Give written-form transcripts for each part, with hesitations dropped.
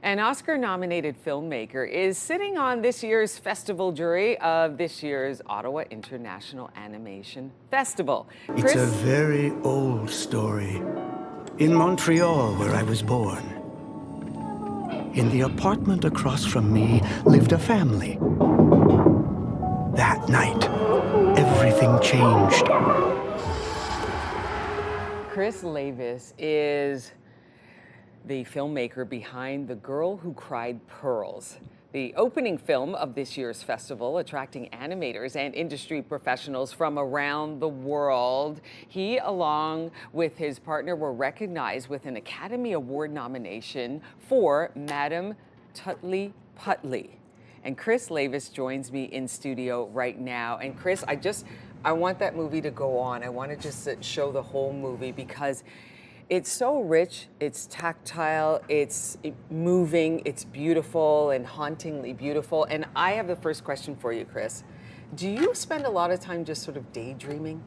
An Oscar-nominated filmmaker is sitting on this year's festival jury of this year's Ottawa International Animation Festival. It's a very old story. In Montreal, where I was born. In the apartment across from me lived a family. That night, everything changed. Chris Lavis is the filmmaker behind The Girl Who Cried Pearls, the opening film of this year's festival, attracting animators and industry professionals from around the world. He, along with his partner, were recognized with an Academy Award nomination for Madame Tutley Putley. And Chris Lavis joins me in studio right now. And Chris, I want that movie to go on. I want to just show the whole movie because it's so rich, it's tactile, it's moving, it's beautiful and hauntingly beautiful. And I have the first question for you, Chris. Do you spend a lot of time just sort of daydreaming?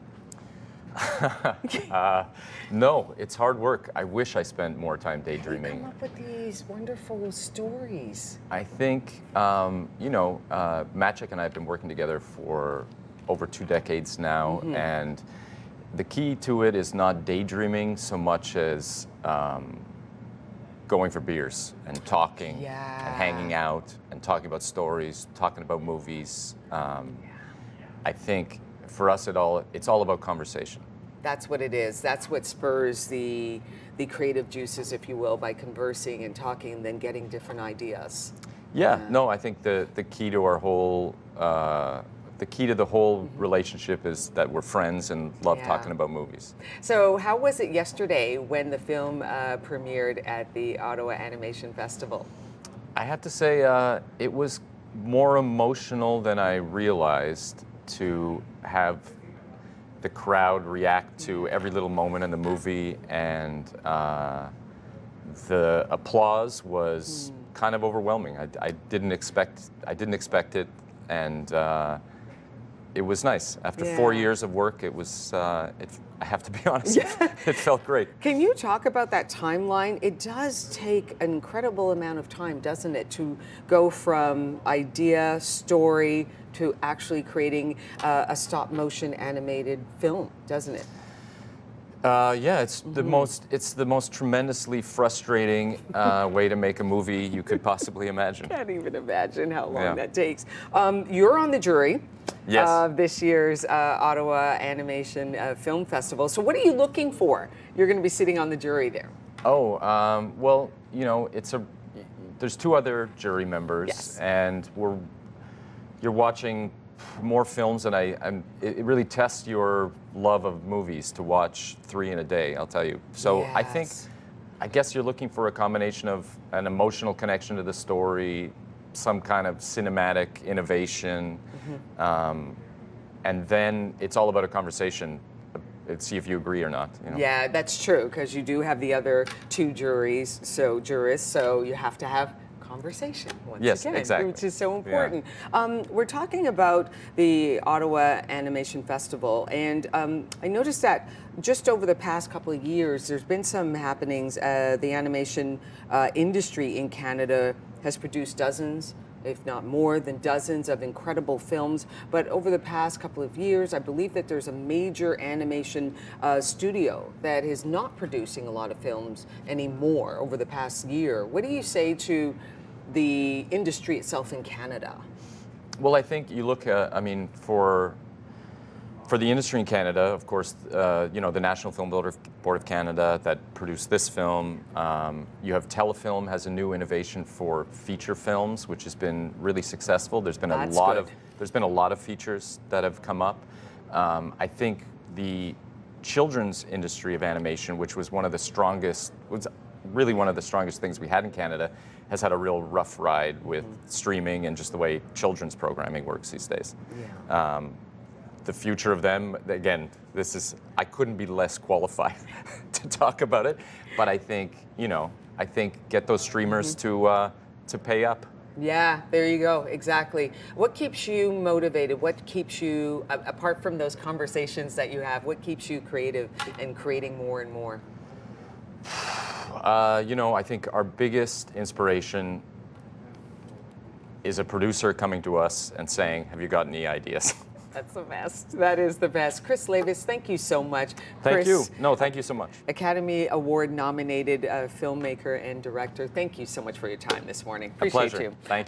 No, it's hard work. I wish I spent more time daydreaming. You come up with these wonderful stories. I think, Magic and I have been working together for over 2 decades now, and the key to it is not daydreaming so much as going for beers and talking and hanging out and talking about stories, talking about movies. I think for us it's all about conversation. That's what it is. That's what spurs the creative juices, if you will, by conversing and talking and then getting different ideas. No, I think the key to our whole the key to the whole relationship is that we're friends and love talking about movies. So how was it yesterday when the film premiered at the Ottawa Animation Festival? I have to say it was more emotional than I realized to have the crowd react to every little moment in the movie, and the applause was kind of overwhelming. I didn't expect it, and it was nice. After 4 years of work, it was, I have to be honest, it felt great. Can you talk about that timeline? It does take an incredible amount of time, doesn't it, to go from idea, story, to actually creating a stop-motion animated film, doesn't it? It's the most tremendously frustrating way to make a movie you could possibly imagine. I can't even imagine how long that takes. You're on the jury of this year's Ottawa Animation Film Festival. So what are you looking for? You're going to be sitting on the jury there. There's 2 other jury members, and you're watching more films, and it really tests your love of movies to watch 3 in a day, I'll tell you. So I guess you're looking for a combination of an emotional connection to the story, some kind of cinematic innovation, and then it's all about a conversation. See if you agree or not. Yeah, that's true, because you do have the other 2 jurists, so you have to have conversation once again, exactly. Which is so important. We're talking about the Ottawa Animation Festival, and I noticed that just over the past couple of years, there's been some happenings. The animation industry in Canada has produced dozens, if not more than dozens, of incredible films. But over the past couple of years, I believe that there's a major animation studio that is not producing a lot of films anymore over the past year. What do you say to the industry itself in Canada? Well, I think you look at, for the industry in Canada, of course, the National Film Board of Canada that produced this film. You have Telefilm has a new innovation for feature films, which has been really successful. There's been a lot of features that have come up. I think the children's industry of animation, which was really one of the strongest things we had in Canada, has had a real rough ride with streaming and just the way children's programming works these days. The future of them, again, I couldn't be less qualified to talk about it, but I think get those streamers to pay up. Yeah, there you go, exactly. What keeps you motivated? What keeps you, apart from those conversations that you have, what keeps you creative and creating more and more? You know, I think our biggest inspiration is a producer coming to us and saying, have you got any ideas? That's the best. That is the best. Chris Lavis, thank you so much. Thank Chris, you. No, thank you so much. Academy Award nominated filmmaker and director. Thank you so much for your time this morning. Appreciate A pleasure. you. Thank you.